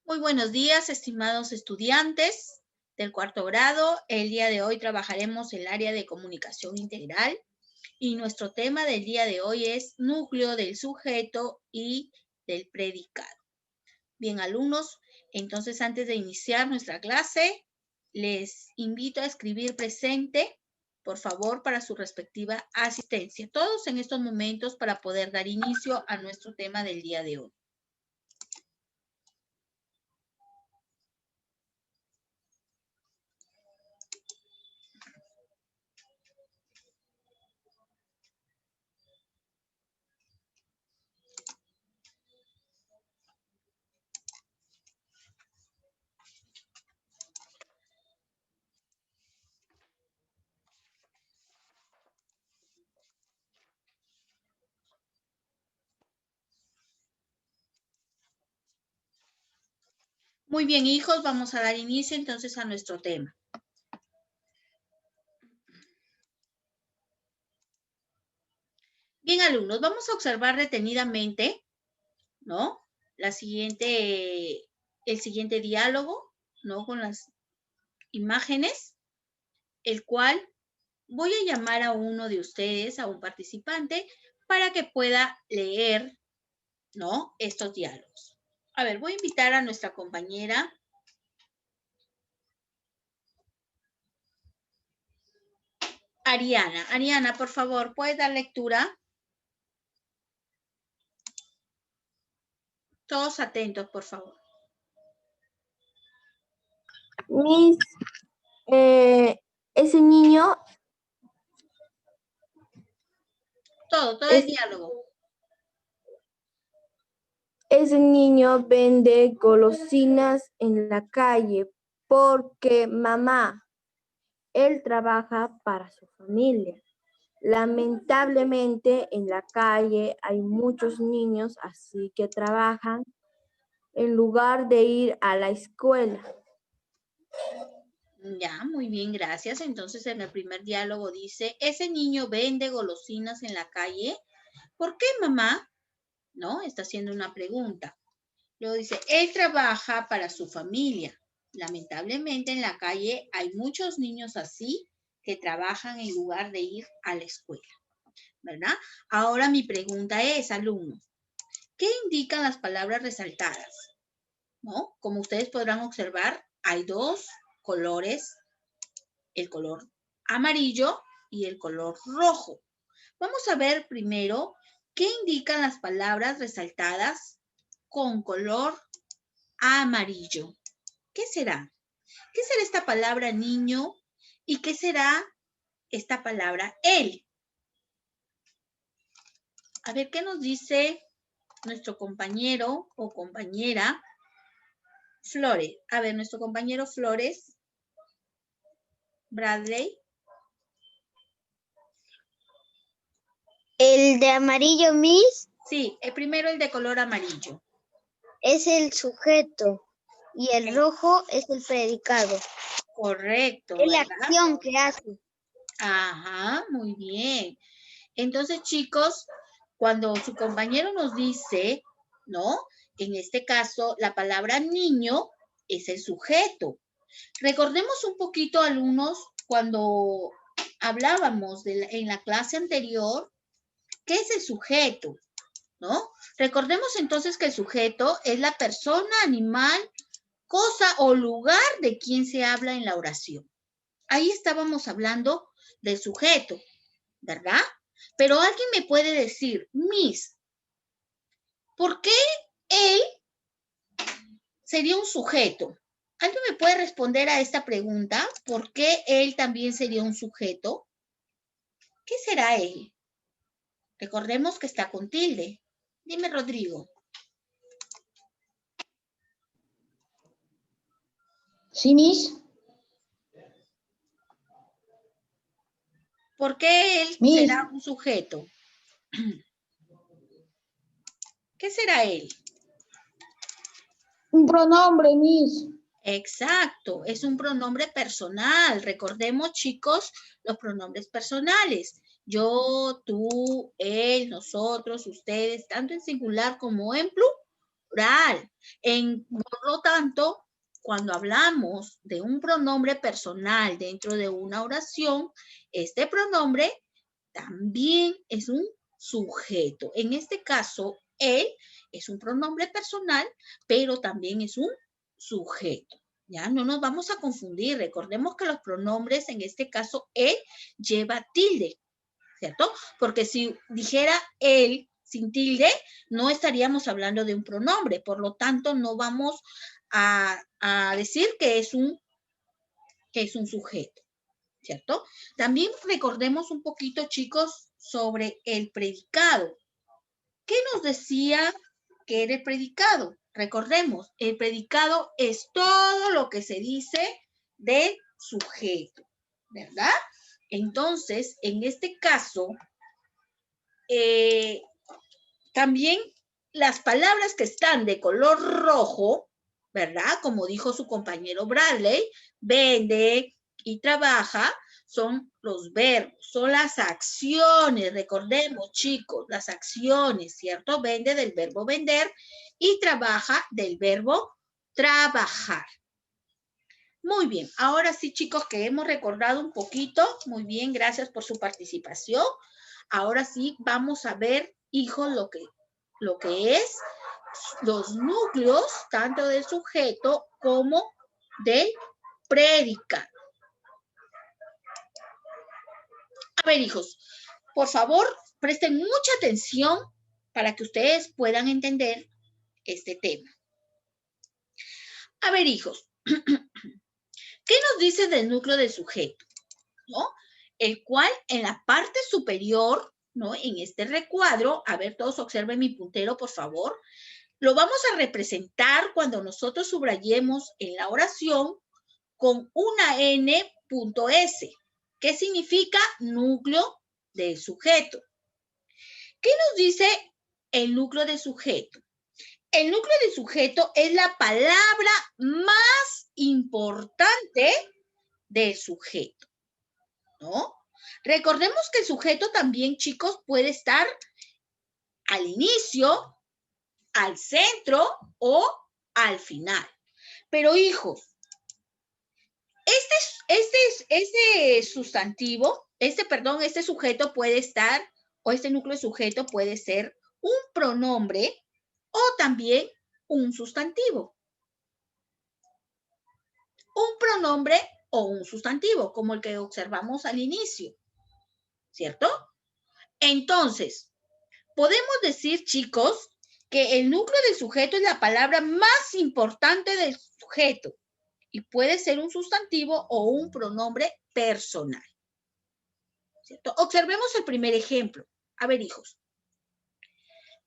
Muy buenos días, estimados estudiantes del cuarto grado. El día de hoy trabajaremos el área de comunicación integral y nuestro tema del día de hoy es núcleo del sujeto y del predicado. Bien, alumnos, entonces antes de iniciar nuestra clase, les invito a escribir presente, por favor, para su respectiva asistencia. Todos en estos momentos para poder dar inicio a nuestro tema del día de hoy. Muy bien, hijos, vamos a dar inicio entonces a nuestro tema. Bien, alumnos, vamos a observar detenidamente, ¿no? El siguiente diálogo, ¿no? Con las imágenes, el cual voy a llamar a uno de ustedes, a un participante, para que pueda leer, ¿no? Estos diálogos. A ver, voy a invitar a nuestra compañera Ariana. Ariana, por favor, ¿puedes dar lectura? Todos atentos, por favor. Miss, ese niño... Todo el diálogo. Ese niño vende golosinas en la calle porque mamá, él trabaja para su familia. Lamentablemente en la calle hay muchos niños así que trabajan en lugar de ir a la escuela. Ya, muy bien, gracias. Entonces, en el primer diálogo dice, ese niño vende golosinas en la calle. ¿Por qué, mamá? ¿No? Está haciendo una pregunta. Luego dice, él trabaja para su familia. Lamentablemente, en la calle hay muchos niños así que trabajan en lugar de ir a la escuela, ¿verdad? Ahora mi pregunta es, alumnos, ¿qué indican las palabras resaltadas? ¿No? Como ustedes podrán observar, hay dos colores, el color amarillo y el color rojo. Vamos a ver primero qué indican las palabras resaltadas con color amarillo. ¿Qué será? ¿Qué será esta palabra niño? ¿Y qué será esta palabra él? A ver, ¿qué nos dice nuestro compañero o compañera Flores? A ver, nuestro compañero Flores, Bradley. El de amarillo, Miss. Sí, primero el de color amarillo. Es el sujeto y el rojo es el predicado. Correcto, es la ¿verdad? acción que hace. Ajá, muy bien. Entonces, chicos, cuando su compañero nos dice, ¿no? En este caso, la palabra niño es el sujeto. Recordemos un poquito, alumnos, cuando hablábamos en la clase anterior, ¿qué es el sujeto? ¿No? Recordemos entonces que el sujeto es la persona, animal, cosa o lugar de quien se habla en la oración. Ahí estábamos hablando del sujeto, ¿verdad? Pero alguien me puede decir, Miss, ¿por qué él sería un sujeto? ¿Alguien me puede responder a esta pregunta? ¿Por qué él también sería un sujeto? ¿Qué será él? Recordemos que está con tilde. Dime, Rodrigo. ¿Sí, Miss? ¿Por qué él será un sujeto? ¿Qué será él? Un pronombre, Miss. Exacto, es un pronombre personal. Recordemos, chicos, los pronombres personales. Yo, tú, él, nosotros, ustedes, tanto en singular como en plural. Por lo tanto, cuando hablamos de un pronombre personal dentro de una oración, este pronombre también es un sujeto. En este caso, él es un pronombre personal, pero también es un sujeto. Ya no nos vamos a confundir. Recordemos que los pronombres, en este caso, él lleva tilde, ¿cierto? Porque si dijera él sin tilde, no estaríamos hablando de un pronombre. Por lo tanto, no vamos a decir que es un sujeto, ¿cierto? También recordemos un poquito, chicos, sobre el predicado. ¿Qué nos decía que era el predicado? Recordemos, el predicado es todo lo que se dice del sujeto, ¿verdad? Entonces, en este caso, también las palabras que están de color rojo, ¿verdad? Como dijo su compañero Bradley, vende y trabaja, son los verbos, son las acciones. Recordemos, chicos, las acciones, ¿cierto? Vende del verbo vender y trabaja del verbo trabajar. Muy bien, ahora sí, chicos, que hemos recordado un poquito. Muy bien, gracias por su participación. Ahora sí, vamos a ver, hijos, lo que es los núcleos, tanto del sujeto como del predicado. A ver, hijos, por favor, presten mucha atención para que ustedes puedan entender este tema. A ver, hijos, ¿qué nos dice del núcleo del sujeto? ¿No? El cual en la parte superior, ¿no? En este recuadro, a ver, todos observen mi puntero, por favor. Lo vamos a representar cuando nosotros subrayemos en la oración con una n.s. ¿Qué significa núcleo del sujeto? ¿Qué nos dice el núcleo del sujeto? El núcleo del sujeto es la palabra más importante del sujeto, ¿no? Recordemos que el sujeto también, chicos, puede estar al inicio, al centro o al final. Pero, hijos, este sustantivo, este sujeto puede estar, o este núcleo de sujeto puede ser un pronombre o también un sustantivo. Un pronombre o un sustantivo, como el que observamos al inicio, ¿cierto? Entonces, podemos decir, chicos, que el núcleo del sujeto es la palabra más importante del sujeto y puede ser un sustantivo o un pronombre personal, ¿cierto? Observemos el primer ejemplo. A ver, hijos.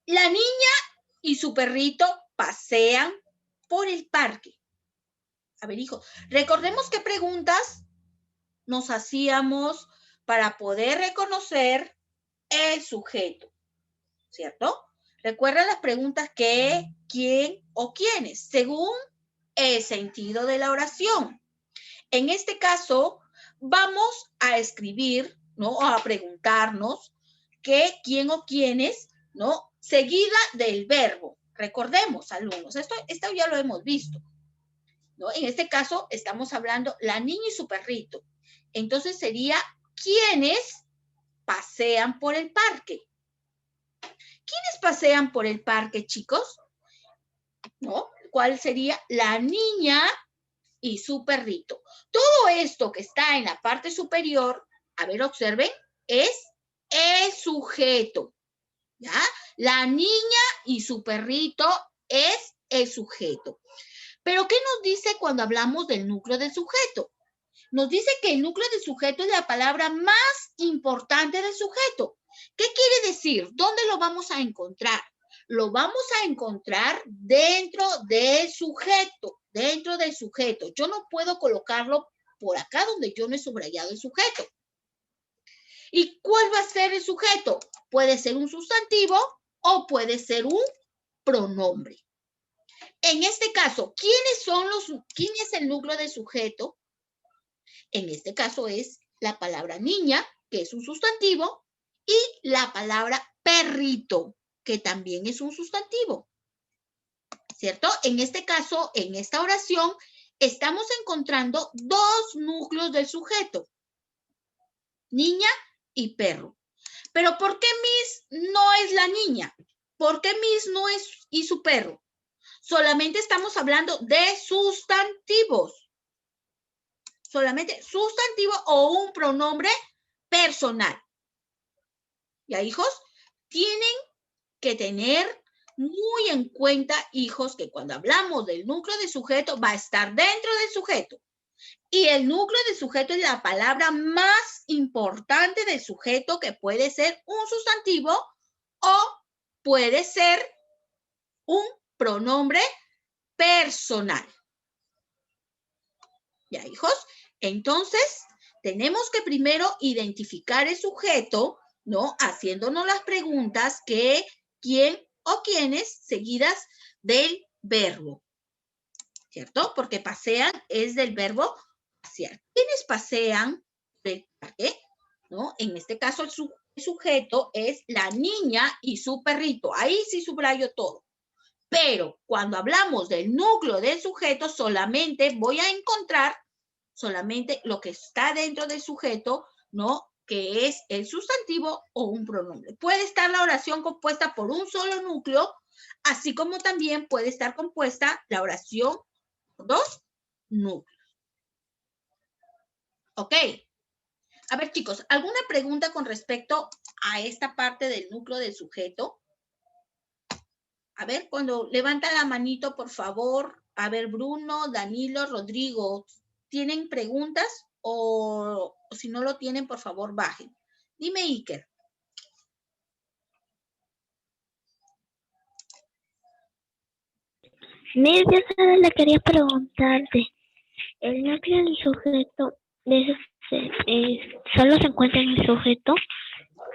La niña y su perrito pasean por el parque. A ver, hijos, recordemos qué preguntas nos hacíamos para poder reconocer el sujeto, ¿cierto? Recuerda las preguntas qué, quién o quiénes, según el sentido de la oración. En este caso, vamos a escribir, ¿no? O a preguntarnos qué, quién o quiénes, ¿no? Seguida del verbo. Recordemos, alumnos, esto ya lo hemos visto, ¿no? En este caso, estamos hablando la niña y su perrito. Entonces, sería ¿quiénes pasean por el parque? ¿Quiénes pasean por el parque, chicos? ¿No? ¿Cuál sería? La niña y su perrito. Todo esto que está en la parte superior, a ver, observen, es el sujeto, ¿ya? La niña y su perrito es el sujeto. Pero, ¿qué nos dice cuando hablamos del núcleo del sujeto? Nos dice que el núcleo del sujeto es la palabra más importante del sujeto. ¿Qué quiere decir? ¿Dónde lo vamos a encontrar? Lo vamos a encontrar dentro del sujeto, dentro del sujeto. Yo no puedo colocarlo por acá donde yo no he subrayado el sujeto. ¿Y cuál va a ser el sujeto? Puede ser un sustantivo o puede ser un pronombre. En este caso, ¿quién es el núcleo del sujeto? En este caso es la palabra niña, que es un sustantivo, y la palabra perrito, que también es un sustantivo. ¿cierto? En este caso, en esta oración, estamos encontrando dos núcleos del sujeto, niña y perro. Pero ¿por qué Miss no es la niña? ¿Por qué Miss no es y su perro? Solamente estamos hablando de sustantivos. Solamente sustantivo o un pronombre personal. ¿Ya, hijos? Tienen que tener muy en cuenta, hijos, que cuando hablamos del núcleo de sujeto va a estar dentro del sujeto. Y el núcleo de sujeto es la palabra más importante del sujeto, que puede ser un sustantivo o puede ser un pronombre personal. ¿Ya, hijos? Entonces, tenemos que primero identificar el sujeto, ¿no? Haciéndonos las preguntas que, quién o quiénes, seguidas del verbo, ¿cierto? Porque pasean es del verbo pasear. ¿Quiénes pasean del parque? ¿No? En este caso, el sujeto es la niña y su perrito. Ahí sí subrayo todo. Pero cuando hablamos del núcleo del sujeto, solamente voy a encontrar solamente lo que está dentro del sujeto, ¿no? Que es el sustantivo o un pronombre. Puede estar la oración compuesta por un solo núcleo, así como también puede estar compuesta la oración por dos núcleos. ¿Ok? A ver, chicos, ¿alguna pregunta con respecto a esta parte del núcleo del sujeto? A ver, cuando levanta la manito, por favor. A ver, Bruno, Danilo, Rodrigo, ¿tienen preguntas? O si no lo tienen, por favor, bajen. Dime, Iker. Miss, yo solo le quería preguntarte, ¿el núcleo del sujeto solo se encuentra en el sujeto?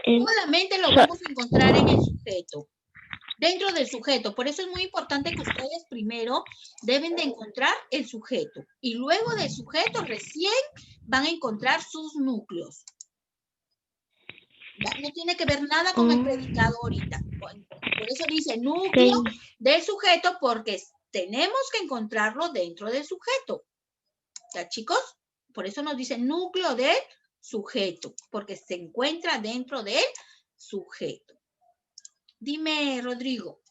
Solamente lo vamos a encontrar en el sujeto, dentro del sujeto. Por eso es muy importante que ustedes primero deben de encontrar el sujeto y luego del sujeto recién van a encontrar sus núcleos. ¿Ya? No tiene que ver nada con el predicado ahorita. Por eso dice núcleo del sujeto, porque tenemos que encontrarlo dentro del sujeto. ¿Ya, chicos? Por eso nos dice núcleo del sujeto, porque se encuentra dentro del sujeto. Dime, Rodrigo.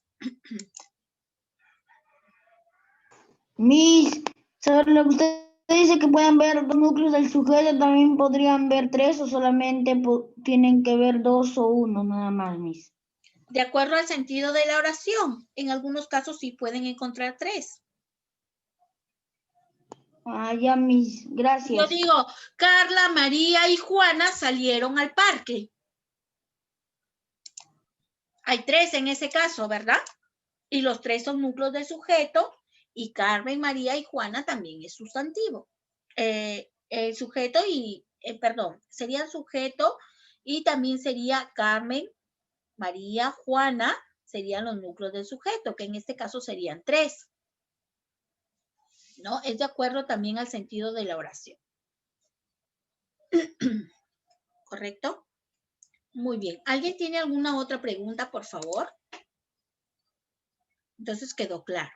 Miss, sobre lo que usted dice que pueden ver dos núcleos del sujeto, también podrían ver tres o solamente tienen que ver dos o uno, nada más, Miss. De acuerdo al sentido de la oración, en algunos casos sí pueden encontrar tres. Ah, ya, Miss, gracias. Yo digo, Carla, María y Juana salieron al parque. Hay tres en ese caso, ¿verdad? Y los tres son núcleos del sujeto y Carmen, María y Juana también es sustantivo. El sujeto y, perdón, sería sujeto y también sería Carmen, María, Juana, serían los núcleos del sujeto, que en este caso serían tres. ¿No? Es de acuerdo también al sentido de la oración. ¿Correcto? Muy bien. ¿Alguien tiene alguna otra pregunta, por favor? Entonces quedó claro.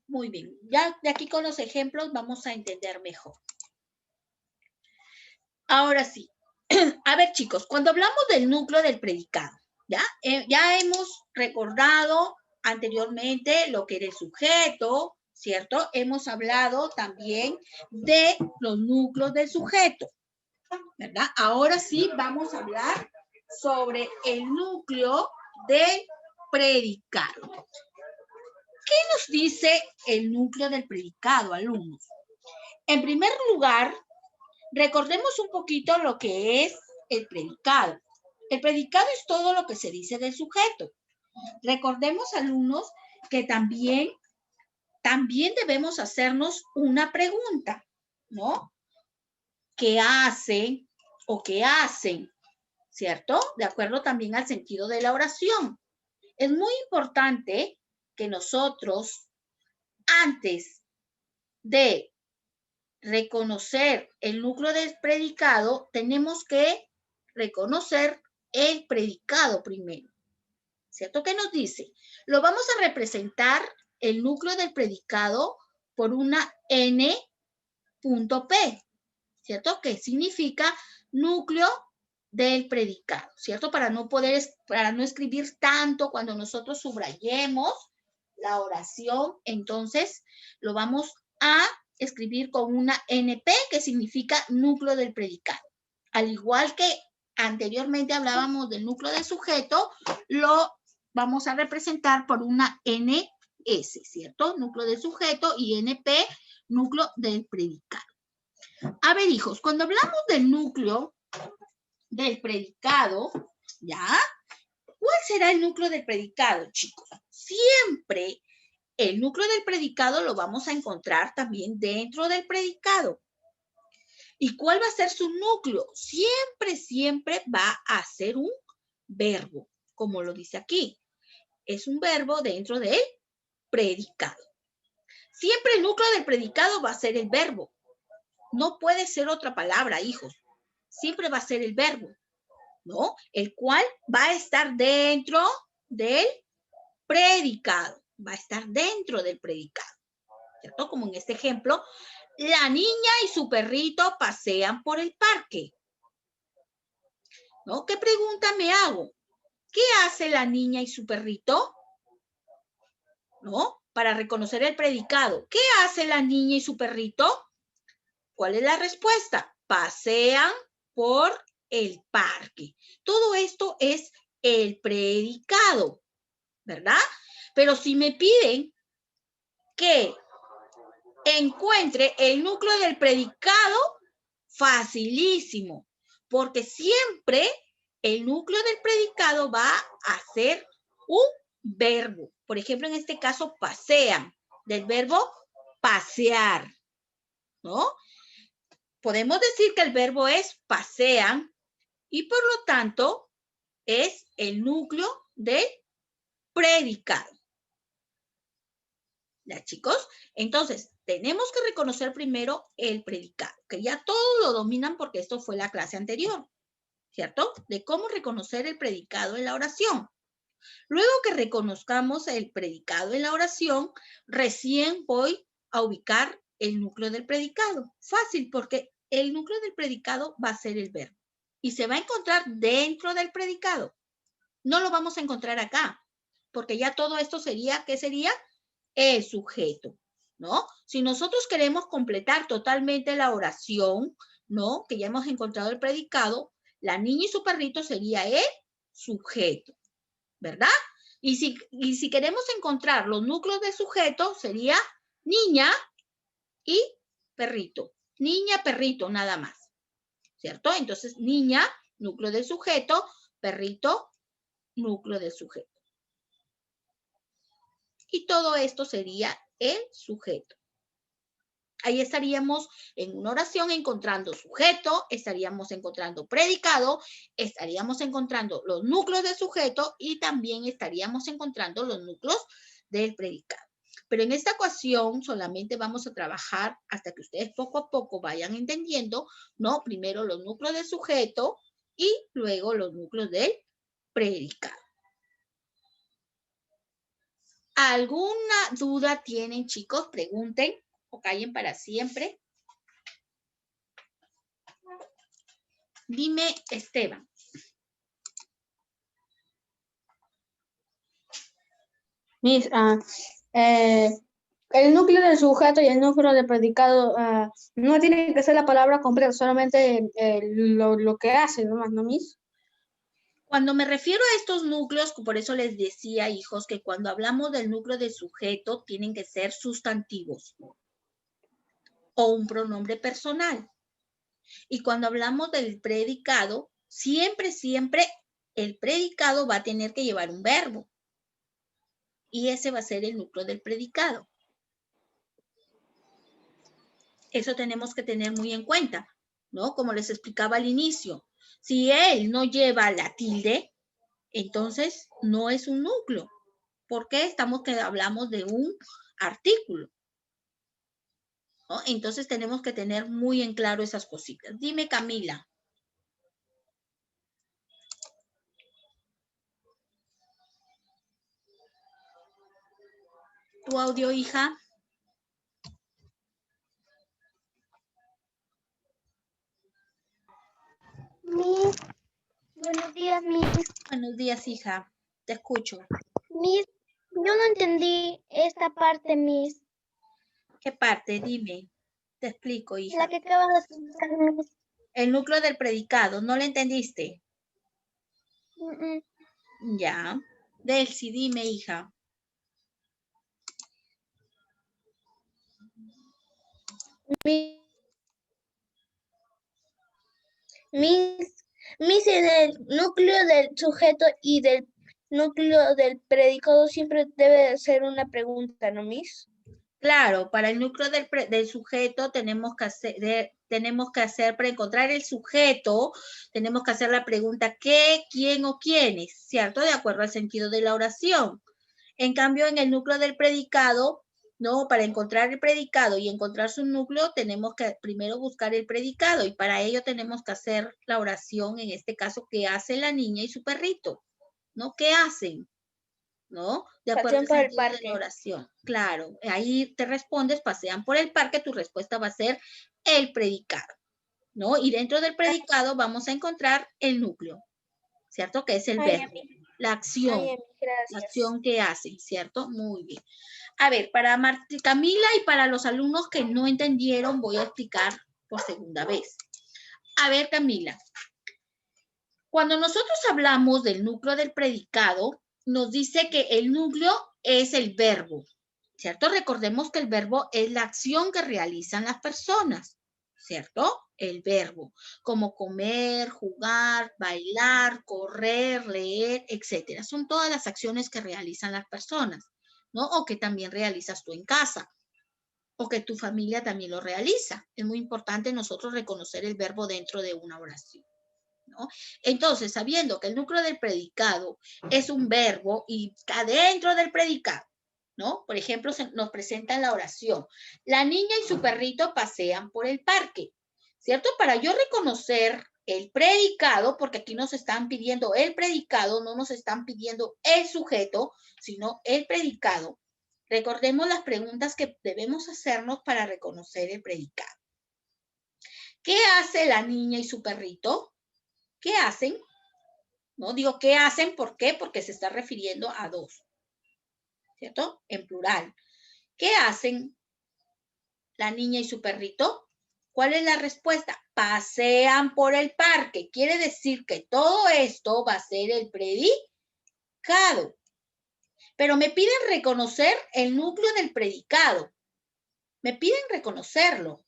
Muy bien. Ya de aquí con los ejemplos vamos a entender mejor. Ahora sí. A ver, chicos, cuando hablamos del núcleo del predicado, ¿ya? Ya hemos recordado anteriormente lo que era el sujeto, ¿cierto? Hemos hablado también de los núcleos del sujeto, ¿verdad? Ahora sí vamos a hablar sobre el núcleo del predicado. ¿Qué nos dice el núcleo del predicado, alumnos? En primer lugar, recordemos un poquito lo que es el predicado. El predicado es todo lo que se dice del sujeto. Recordemos, alumnos, que también debemos hacernos una pregunta, ¿no? ¿Qué hace o qué hacen? ¿Cierto? De acuerdo también al sentido de la oración. Es muy importante que nosotros, antes de reconocer el núcleo del predicado, tenemos que reconocer el predicado primero. ¿cierto? ¿Qué nos dice? Lo vamos a representar el núcleo del predicado por una N punto P, ¿cierto? Que significa núcleo del predicado, ¿cierto? Para no escribir tanto cuando nosotros subrayemos la oración, entonces lo vamos a escribir con una NP que significa núcleo del predicado. Al igual que anteriormente hablábamos del núcleo del sujeto, lo vamos a representar por una NS, ¿cierto? Núcleo del sujeto y NP, núcleo del predicado. A ver, hijos, cuando hablamos del núcleo del predicado, ¿ya? ¿Cuál será el núcleo del predicado, chicos? Siempre el núcleo del predicado lo vamos a encontrar también dentro del predicado. ¿Y cuál va a ser su núcleo? Siempre va a ser un verbo, como lo dice aquí. Es un verbo dentro del predicado. Siempre el núcleo del predicado va a ser el verbo. No puede ser otra palabra, hijos. Siempre va a ser el verbo, ¿no? El cual va a estar dentro del predicado. Va a estar dentro del predicado, ¿cierto? Como en este ejemplo, la niña y su perrito pasean por el parque, ¿no? ¿Qué pregunta me hago? ¿Qué hace la niña y su perrito? ¿No? Para reconocer el predicado. ¿Qué hace la niña y su perrito? ¿Cuál es la respuesta? Pasean por el parque. Todo esto es el predicado, ¿verdad? Pero si me piden que encuentre el núcleo del predicado, facilísimo, porque siempre el núcleo del predicado va a ser un verbo. Por ejemplo, en este caso, pasean, del verbo pasear, ¿no? Podemos decir que el verbo es pasean y por lo tanto es el núcleo del predicado. ¿Ya, chicos? Entonces, tenemos que reconocer primero el predicado, que ya todos lo dominan porque esto fue la clase anterior, ¿cierto? De cómo reconocer el predicado en la oración. Luego que reconozcamos el predicado en la oración, recién voy a ubicar el núcleo del predicado. Fácil, porque el núcleo del predicado va a ser el verbo y se va a encontrar dentro del predicado. No lo vamos a encontrar acá, porque ya todo esto sería, ¿qué sería? El sujeto, ¿no? Si nosotros queremos completar totalmente la oración, ¿no? Que ya hemos encontrado el predicado, la niña y su perrito sería el sujeto, ¿verdad? Y si queremos encontrar los núcleos de sujeto, sería niña y perrito. Niña, perrito, nada más, ¿cierto? Entonces, niña, núcleo del sujeto, perrito, núcleo del sujeto. Y todo esto sería el sujeto. Ahí estaríamos en una oración encontrando sujeto, estaríamos encontrando predicado, estaríamos encontrando los núcleos de sujeto y también estaríamos encontrando los núcleos del predicado. Pero en esta ocasión solamente vamos a trabajar hasta que ustedes poco a poco vayan entendiendo, ¿no? Primero los núcleos del sujeto y luego los núcleos del predicado. ¿Alguna duda tienen, chicos? Pregunten o callen para siempre. Dime, Esteban. Miss, el núcleo del sujeto y el núcleo del predicado no tiene que ser la palabra completa, solamente lo que hace, nomás, ¿no, Miss? Cuando me refiero a estos núcleos, por eso les decía, hijos, que cuando hablamos del núcleo del sujeto, tienen que ser sustantivos o un pronombre personal. Y cuando hablamos del predicado, siempre el predicado va a tener que llevar un verbo. Y ese va a ser el núcleo del predicado. Eso tenemos que tener muy en cuenta, ¿no? Como les explicaba al inicio. Si él no lleva la tilde, entonces no es un núcleo. ¿Por qué? Hablamos de un artículo, ¿no? Entonces tenemos que tener muy en claro esas cositas. Dime, Camila. Tu audio, hija. Miss, buenos días, Miss. Buenos días, hija. Te escucho. Miss, yo no entendí esta parte, Miss. ¿Qué parte? Dime. Te explico, hija. La que acabas de explicar, Miss. El núcleo del predicado. ¿No lo entendiste? Mm, Ya. Delcy, dime, hija. Miss, en el núcleo del sujeto y del núcleo del predicado siempre debe de ser una pregunta, ¿no, Miss? Claro, para el núcleo del sujeto tenemos que hacer, para encontrar el sujeto, tenemos que hacer la pregunta ¿qué, quién o quiénes? ¿Cierto? De acuerdo al sentido de la oración. En cambio, en el núcleo del predicado, ¿no? Para encontrar el predicado y encontrar su núcleo, tenemos que primero buscar el predicado y para ello tenemos que hacer la oración, en este caso, ¿qué hace la niña y su perrito? ¿No? ¿Qué hacen? ¿No? De acuerdo al Pasean por el sentido de parque. la oración. Claro, ahí te respondes, pasean por el parque, tu respuesta va a ser el predicado, ¿no? Y dentro del predicado vamos a encontrar el núcleo, ¿cierto? Que es el Ay, verbo, la acción, Emi, la gracias. acción que hacen, ¿cierto? Muy bien. A ver, para Camila y para los alumnos que no entendieron, voy a explicar por segunda vez. A ver, Camila, cuando nosotros hablamos del núcleo del predicado, nos dice que el núcleo es el verbo, ¿cierto? Recordemos que el verbo es la acción que realizan las personas, ¿cierto? El verbo, como comer, jugar, bailar, correr, leer, etcétera. Son todas las acciones que realizan las personas, ¿no? O que también realizas tú en casa, o que tu familia también lo realiza. Es muy importante nosotros reconocer el verbo dentro de una oración, ¿no? Entonces, sabiendo que el núcleo del predicado es un verbo y está dentro del predicado, ¿no? Por ejemplo, nos presenta en la oración, la niña y su perrito pasean por el parque, ¿cierto? Para yo reconocer el predicado, porque aquí nos están pidiendo el predicado, no nos están pidiendo el sujeto, sino el predicado. Recordemos las preguntas que debemos hacernos para reconocer el predicado. ¿Qué hace la niña y su perrito? ¿Qué hacen? No digo qué hacen, ¿por qué? Porque se está refiriendo a dos, ¿cierto? En plural. ¿Qué hacen la niña y su perrito? ¿Cuál es la respuesta? Pasean por el parque. Quiere decir que todo esto va a ser el predicado. Pero me piden reconocer el núcleo del predicado. Me piden reconocerlo,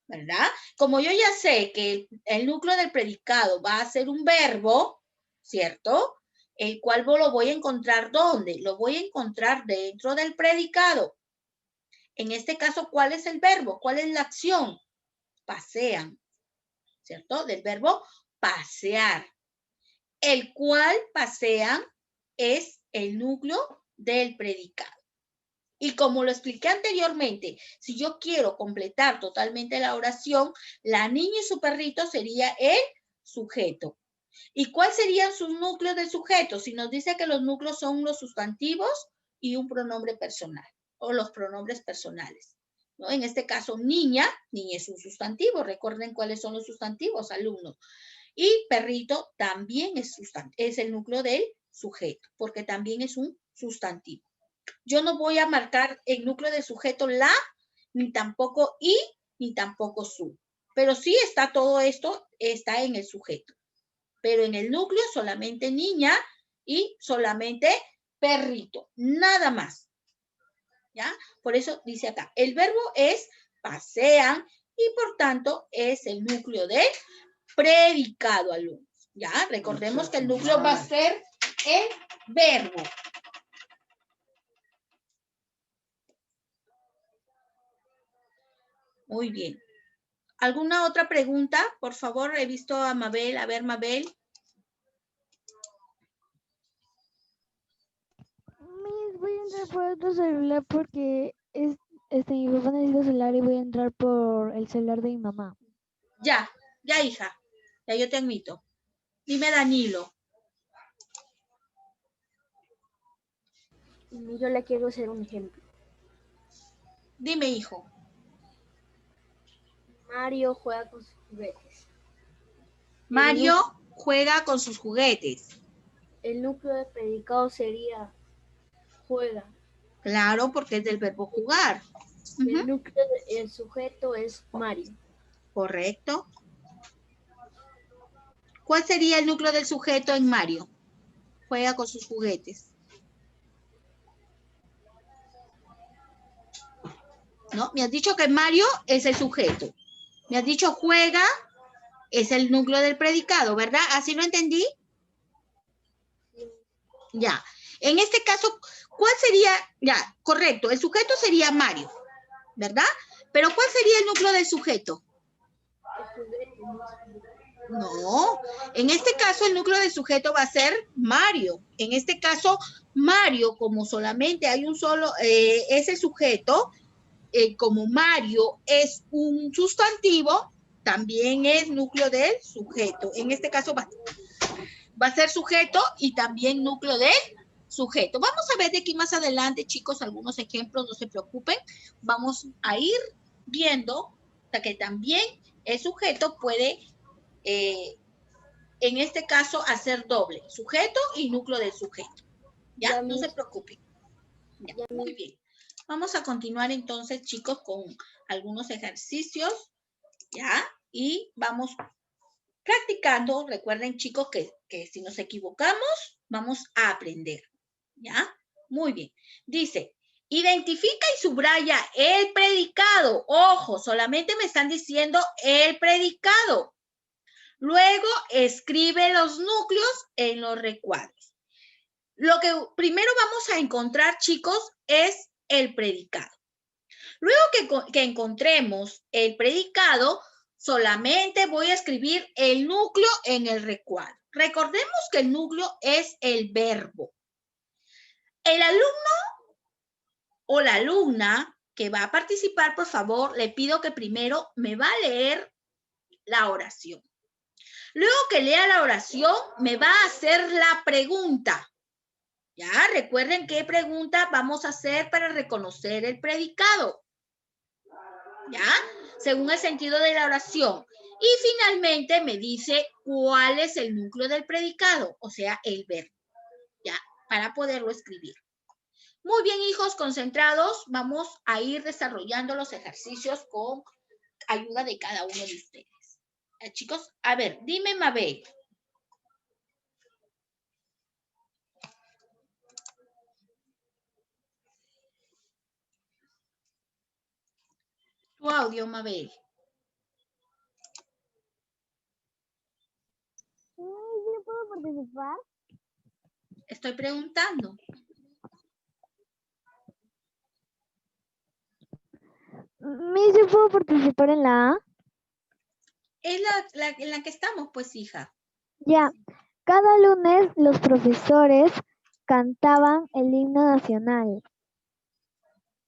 ¿verdad? Como yo ya sé que el núcleo del predicado va a ser un verbo, ¿cierto? El cual lo voy a encontrar ¿dónde? Lo voy a encontrar dentro del predicado. En este caso, ¿cuál es el verbo? ¿Cuál es la acción? Pasean, ¿cierto? Del verbo pasear. El cual pasean es el núcleo del predicado. Y como lo expliqué anteriormente, si yo quiero completar totalmente la oración, la niña y su perrito sería el sujeto. ¿Y cuál serían sus núcleos de sujeto? Si nos dice que los núcleos son los sustantivos y un pronombre personal, o los pronombres personales, ¿no? En este caso, niña es un sustantivo. Recuerden cuáles son los sustantivos, alumnos. Y perrito también es el núcleo del sujeto, porque también es un sustantivo. Yo no voy a marcar el núcleo de sujeto la, ni tampoco y, ni tampoco su. Pero sí está todo esto, está en el sujeto. Pero en el núcleo solamente niña y solamente perrito. Nada más. ¿Ya? Por eso dice acá, el verbo es pasean y por tanto es el núcleo del predicado, alumnos. ¿Ya? Recordemos que el núcleo va a ser el verbo. Muy bien. ¿Alguna otra pregunta? Por favor, he visto a Mabel. A ver, Mabel. Miss, voy a entrar por otro celular porque mi papá necesita celular y voy a entrar por el celular de mi mamá. Ya, hija. Ya yo te admito. Dime, Danilo. Yo le quiero hacer un ejemplo. Dime, hijo. Mario juega con sus juguetes. Mario juega con sus juguetes. El núcleo del predicado sería juega. Claro, porque es del verbo jugar. Ujú. El núcleo del sujeto es Mario. Correcto. ¿Cuál sería el núcleo del sujeto en Mario? Juega con sus juguetes. ¿No? Me has dicho que Mario es el sujeto. Me has dicho juega es el núcleo del predicado, ¿verdad? ¿Así lo entendí? Ya. En este caso, ¿cuál sería? Ya, correcto. El sujeto sería Mario, ¿verdad? Pero ¿cuál sería el núcleo del sujeto? No, en este caso el núcleo del sujeto va a ser Mario. En este caso, Mario, como solamente hay un solo, es el sujeto, como Mario es un sustantivo, también es núcleo del sujeto. En este caso va a ser sujeto y también núcleo del sujeto. Vamos a ver de aquí más adelante, chicos, algunos ejemplos, no se preocupen. Vamos a ir viendo que también el sujeto puede, en este caso, hacer doble, sujeto y núcleo del sujeto. ¿Ya? No se preocupen. Ya, muy bien. Vamos a continuar entonces, chicos, con algunos ejercicios, ¿ya? Y vamos practicando. Recuerden, chicos, que si nos equivocamos, vamos a aprender, ¿ya? Muy bien. Dice, identifica y subraya el predicado. Ojo, solamente me están diciendo el predicado. Luego, escribe los núcleos en los recuadros. Lo que primero vamos a encontrar, chicos, es el predicado. Luego que encontremos el predicado, solamente voy a escribir el núcleo en el recuadro. Recordemos que el núcleo es el verbo. El alumno o la alumna que va a participar, por favor, le pido que primero me va a leer la oración. Luego que lea la oración, me va a hacer la pregunta. Ya, recuerden qué pregunta vamos a hacer para reconocer el predicado. ¿Ya? Según el sentido de la oración. Y finalmente me dice cuál es el núcleo del predicado, o sea, el verbo. ¿Ya? Para poderlo escribir. Muy bien, hijos, concentrados. Vamos a ir desarrollando los ejercicios con ayuda de cada uno de ustedes. Chicos, a ver, dime, Mabel. Tu audio, Mabel. ¿Yo puedo participar? Estoy preguntando. Miss, ¿yo puedo participar en la A? Es en la que estamos, pues, hija. Ya. Cada lunes los profesores cantaban el himno nacional.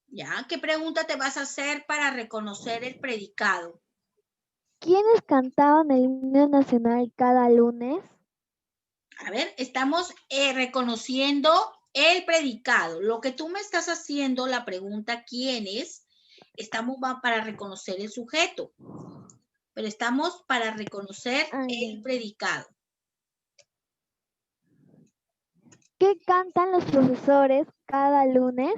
¿Ya? ¿Qué pregunta te vas a hacer para reconocer el predicado? ¿Quiénes cantaban el himno nacional cada lunes? A ver, estamos reconociendo el predicado. Lo que tú me estás haciendo, la pregunta ¿quiénes? Estamos para reconocer el sujeto. Pero estamos para reconocer el predicado. ¿Qué cantan los profesores cada lunes?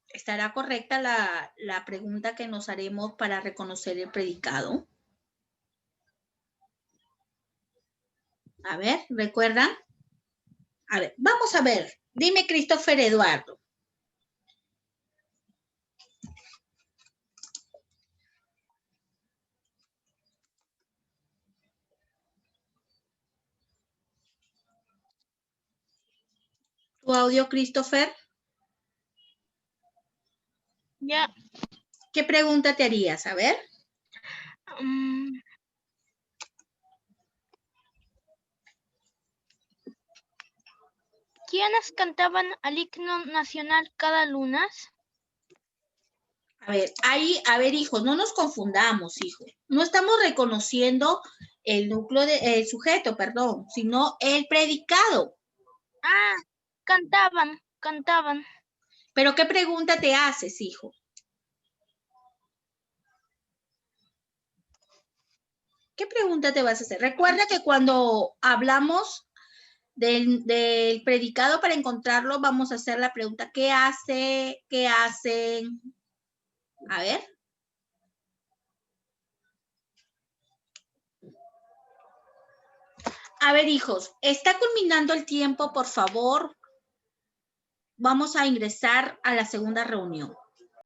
¿Estará correcta la pregunta que nos haremos para reconocer el predicado? A ver, ¿recuerdan? A ver, vamos a ver. Dime, Christopher Eduardo. ¿Tu audio, Christopher? Ya. ¿Qué pregunta te harías? A ver. ¿Quiénes cantaban el himno nacional cada lunes? A ver, ahí, a ver, hijos, no nos confundamos, hijos. No estamos reconociendo el núcleo el sujeto, perdón, sino el predicado. Ah, cantaban cantaban. ¿Pero qué pregunta te haces, hijo? ¿Qué pregunta te vas a hacer? Recuerda que cuando hablamos del predicado, para encontrarlo, vamos a hacer la pregunta, ¿qué hace? ¿Qué hacen? A ver. A ver, hijos, está culminando el tiempo, por favor. Vamos a ingresar a la segunda reunión.